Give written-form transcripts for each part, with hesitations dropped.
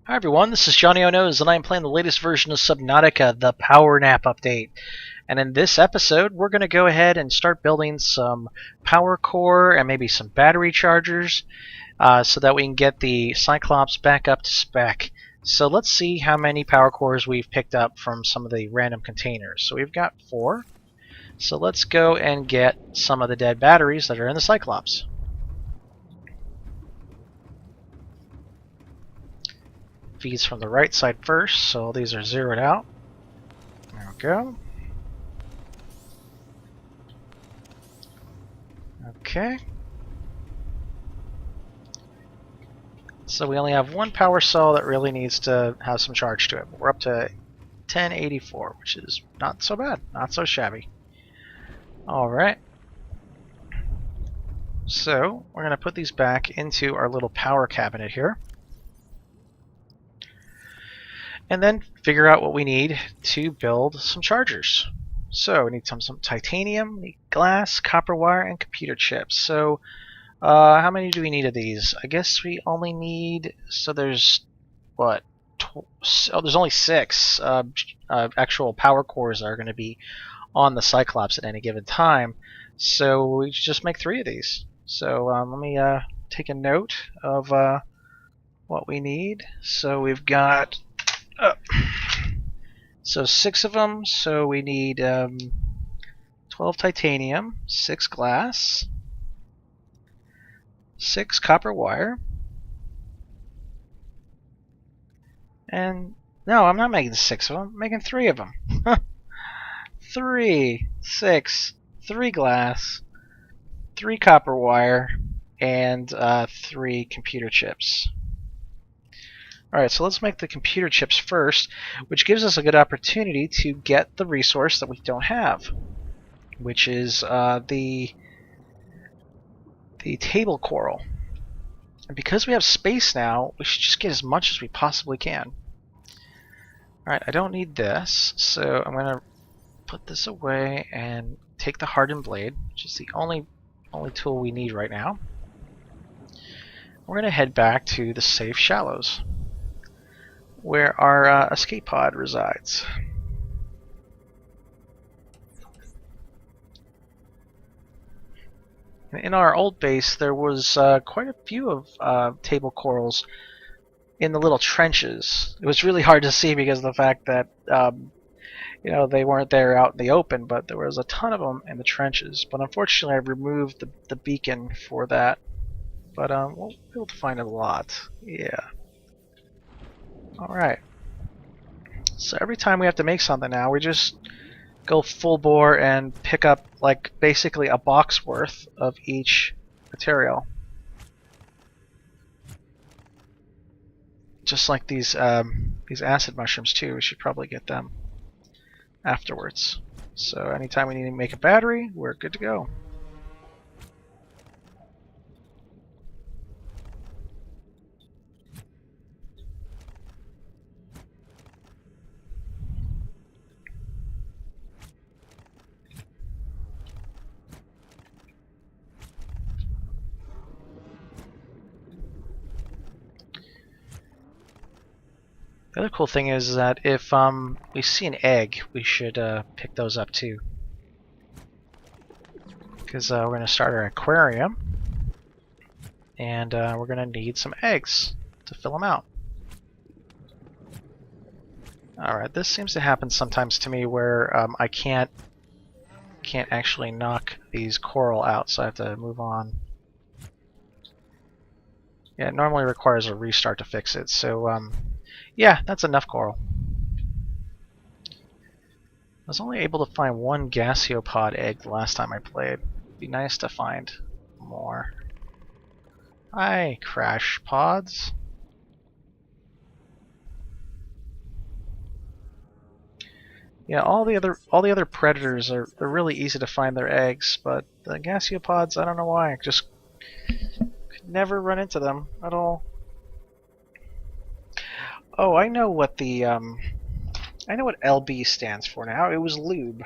Hi everyone, this is Johnnyonoes, and I'm playing the latest version of Subnautica, the Power Nap update. And in this episode, we're going to go ahead and start building some power core and maybe some battery chargers so that we can get the Cyclops back up to spec. So let's see how many power cores we've picked up from some of the random containers. So we've got 4. So let's go and get some of the dead batteries that are in the Cyclops. Feeds from the right side first, so these are zeroed out. There we go. Okay. So we only have one power cell that really needs to have some charge to it. We're up to 1084, which is not so bad, not so shabby. Alright. So we're going to put these back into our little power cabinet here. And then figure out what we need to build some chargers. So we need some titanium, we need glass, copper wire, and computer chips. So how many do we need of these? I guess we only need, so there's what? There's only 6 actual power cores that are going to be on the Cyclops at any given time. So we just make 3 of these. So let me take a note of what we need. So we've got so 6 of them, so we need 12 titanium, 6 glass, 6 copper wire, and no, I'm not making 6 of them, I'm making 3 of them. 3, 6, 3 glass, 3 copper wire, and 3 computer chips. Alright, so let's make the computer chips first, which gives us a good opportunity to get the resource that we don't have, which is the table coral. And because we have space now, we should just get as much as we possibly can. Alright, I don't need this, so I'm going to put this away and take the hardened blade, which is the only tool we need right now. We're going to head back to the safe shallows, where our escape pod resides. In our old base, there was quite a few of table corals in the little trenches. It was really hard to see because of the fact that they weren't there out in the open, but there was a ton of them in the trenches. But unfortunately, I removed the beacon for that. But we'll be able to find a lot. Yeah. Alright. So every time we have to make something now, we just go full bore and pick up like basically a box worth of each material. Just like these acid mushrooms too, we should probably get them afterwards. So anytime we need to make a battery, we're good to go. The other cool thing is that if we see an egg, we should pick those up too. Because we're going to start our aquarium, and we're going to need some eggs to fill them out. Alright, this seems to happen sometimes to me where I can't actually knock these coral out, so I have to move on. Yeah, it normally requires a restart to fix it, so yeah, that's enough coral. I was only able to find 1 gaseopod egg the last time I played. It'd be nice to find more. Hi, crash pods. Yeah, all the other predators they're really easy to find their eggs, but the gaseopods, I don't know why, I just could never run into them at all. Oh, I know what the LB stands for now. It was lube.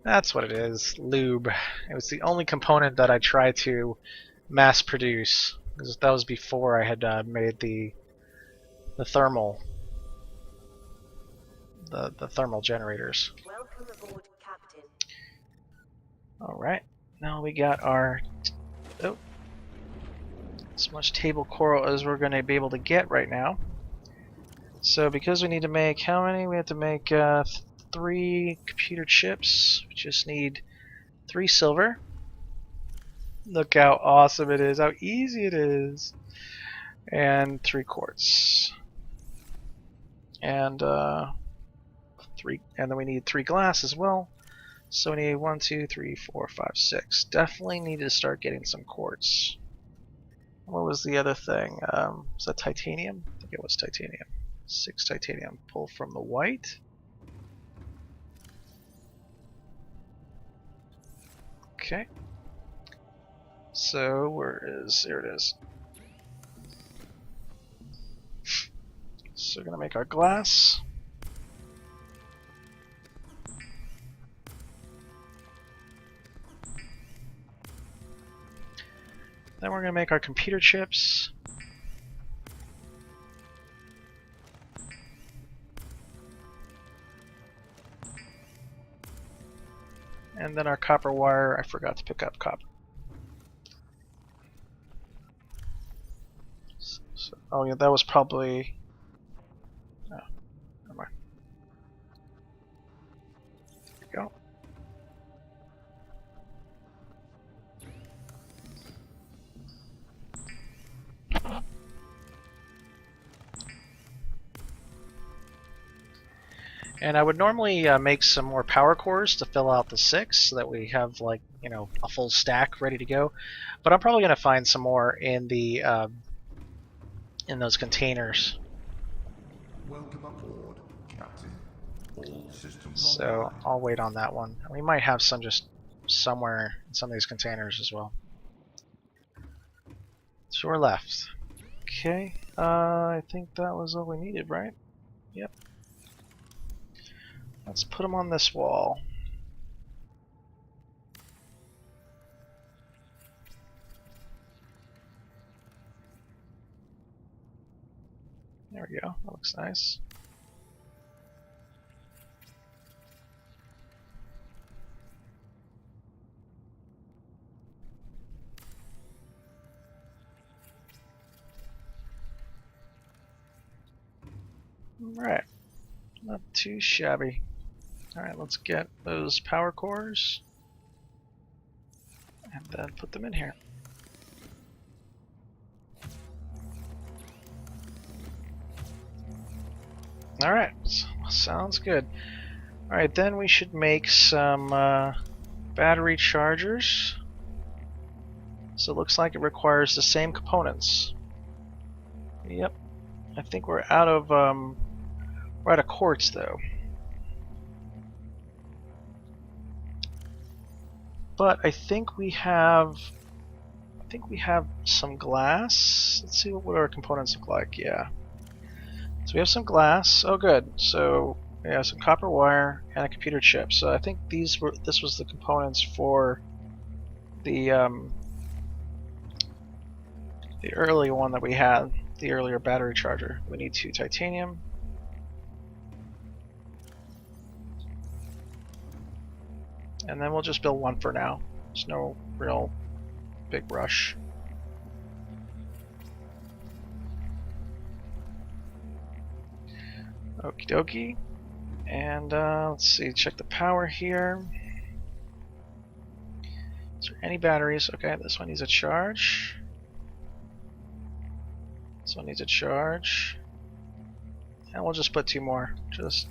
That's what it is, lube. It was the only component that I tried to mass produce, because that was before I had made the the thermal the thermal generators. Welcome aboard, Captain. All right, now we got our as much table coral as we're going to be able to get right now. So because we need to make how many? We have to make 3 computer chips. We just need 3 silver. Look how awesome it is, how easy it is. And 3 quartz. And 3, and then we need 3 glass as well. So we need 1, 2, 3, 4, 5, 6. Definitely need to start getting some quartz. What was the other thing? Was that titanium? I think it was titanium. 6 titanium. Pull from the white. Okay. So there it is. So we're gonna make our glass. Then we're gonna make our computer chips. And then our copper wire. I forgot to pick up copper. Oh yeah, that was probably. Oh, never mind. There we go. And I would normally make some more power cores to fill out the 6 so that we have, like, you know, a full stack ready to go. But I'm probably going to find some more in the in those containers. Welcome aboard, Captain. All systems So online. I'll wait on that one. We might have some just somewhere in some of these containers as well. So we're left. Okay, I think that was all we needed, right? Yep. Let's put them on this wall. There we go. That looks nice. Alright. Not too shabby. Alright, let's get those power cores and then put them in here. Alright, sounds good. Alright, then we should make some battery chargers. So it looks like it requires the same components. Yep. I think we're out of quartz though. But I think we have some glass. Let's see what our components look like. Yeah. So we have some glass. Oh good. So we have some copper wire and a computer chip. So I think this was the components for the early one that we had, the earlier battery charger. We need 2 titanium. And then we'll just build 1 for now. There's no real big rush. Okie dokie. And let's see, check the power here. Is there any batteries? Okay, this one needs a charge. This one needs a charge. And we'll just put 2 more, just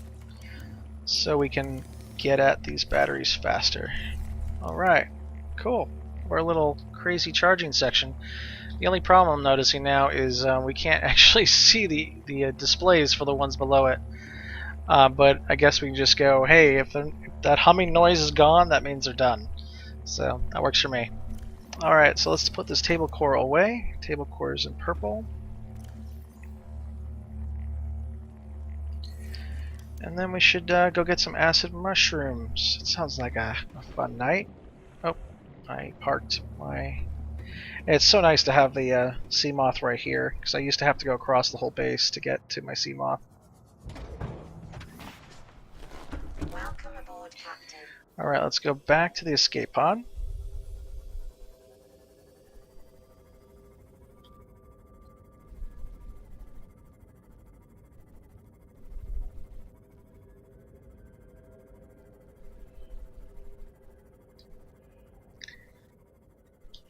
so we can get at these batteries faster. Alright, cool. We're a little crazy charging section. The only problem I'm noticing now is we can't actually see the displays for the ones below it. But I guess we can just go, hey, if that humming noise is gone, that means they're done. So that works for me. Alright, so let's put this table core away. Table core is in purple. And then we should go get some acid mushrooms. It sounds like a fun night. Oh, I parked my It's so nice to have the sea moth right here, because I used to have to go across the whole base to get to my sea moth. Welcome aboard, Captain. Alright, let's go back to the escape pod.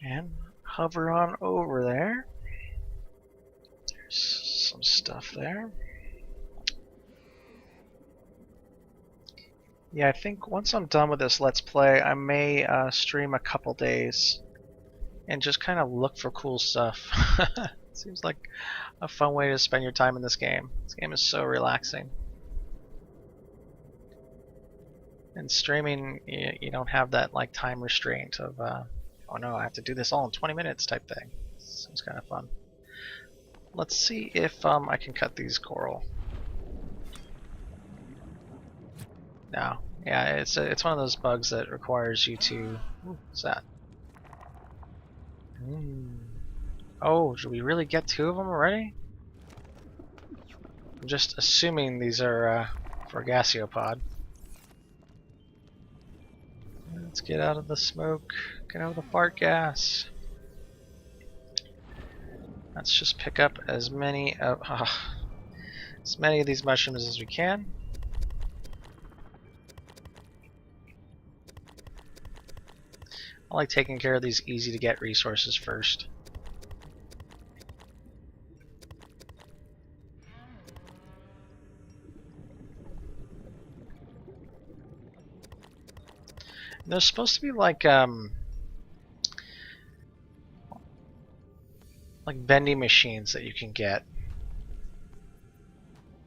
And hover on over there. There's some stuff there. Yeah, I think once I'm done with this Let's Play, I may stream a couple days and just kind of look for cool stuff. Seems like a fun way to spend your time in this game. This game is so relaxing. And streaming, you don't have that like time restraint of, oh no, I have to do this all in 20 minutes type thing. Seems kind of fun. Let's see if I can cut these coral. No. Yeah, it's one of those bugs that requires you to... Ooh, what's that? Oh, should we really get 2 of them already? I'm just assuming these are for a gasiopod. Let's get out of the smoke. Get out of the fart gas. Let's just pick up as many of these mushrooms as we can. I like taking care of these easy to get resources first. There's supposed to be like vending machines that you can get.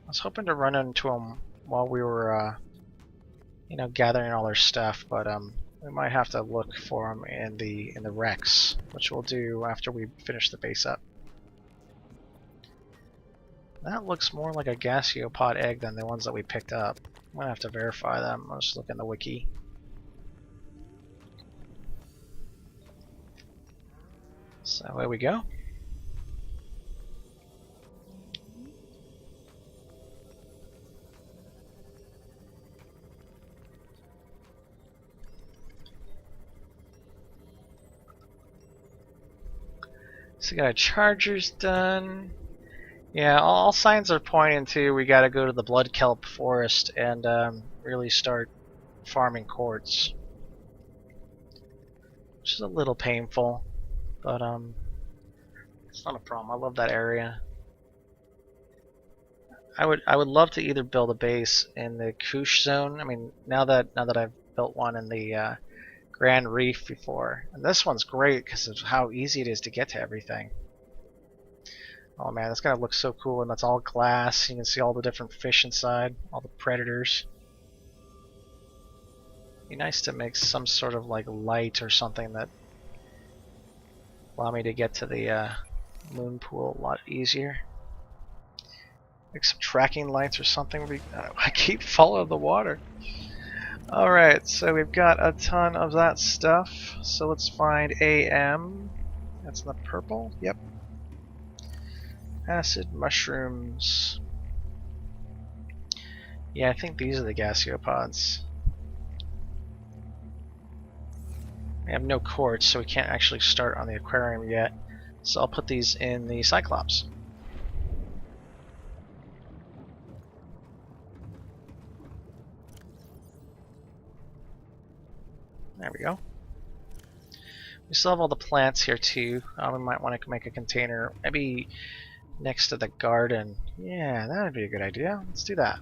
I was hoping to run into them while we were you know, gathering all our stuff, but we might have to look for them in the wrecks, which we'll do after we finish the base up. That looks more like a gasiopod egg than the ones that we picked up. I'm gonna have to verify them. I'll just look in the wiki. So away we go. So we got our chargers done. Yeah, all signs are pointing to we gotta go to the blood kelp forest and really start farming quartz. Which is a little painful, but it's not a problem. I love that area. I would love to either build a base in the Koosh zone. I mean, now that I've built one in the Grand Reef before, and this one's great because of how easy it is to get to everything. Oh man, that's gonna look so cool, and that's all glass. You can see all the different fish inside, all the predators. Be nice to make some sort of like light or something that allow me to get to the moon pool a lot easier. Like some tracking lights or something. I keep following the water. Alright, so we've got a ton of that stuff. So let's find AM. That's in the purple. Yep. Acid mushrooms. Yeah, I think these are the gaseopods. We have no quartz, so we can't actually start on the aquarium yet. So I'll put these in the cyclops. There we go. We still have all the plants here too. We might want to make a container, maybe next to the garden. Yeah, that would be a good idea. Let's do that.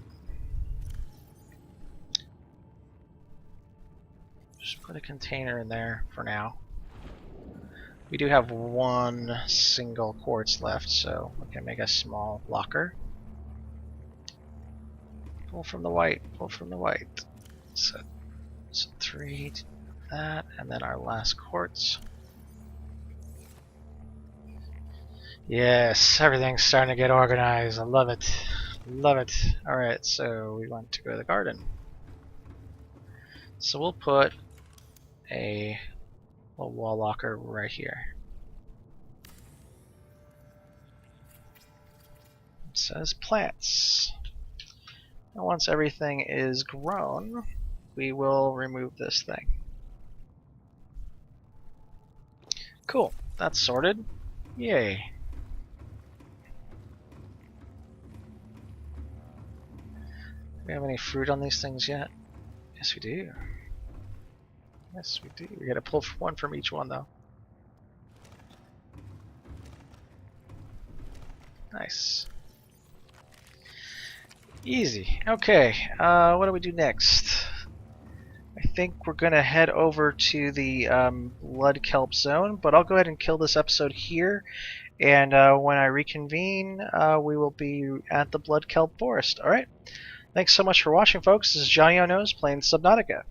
Just put a container in there for now. We do have one single quartz left, so we can make a small locker. Pull from the white, pull from the white. So 3, that, and then our last quartz. Yes, everything's starting to get organized. I love it. Love it. Alright, so we want to go to the garden. So we'll put a little wall locker right here. It says plants. And once everything is grown, we will remove this thing. Cool, that's sorted. Yay. Do we have any fruit on these things yet? Yes, we do. Yes, we do. We gotta pull one from each one, though. Nice. Easy. Okay, what do we do next? I think we're gonna head over to the blood kelp zone, but I'll go ahead and kill this episode here, and when I reconvene, we will be at the blood kelp forest. Alright? Thanks so much for watching, folks. This is Johnnyonoes playing Subnautica.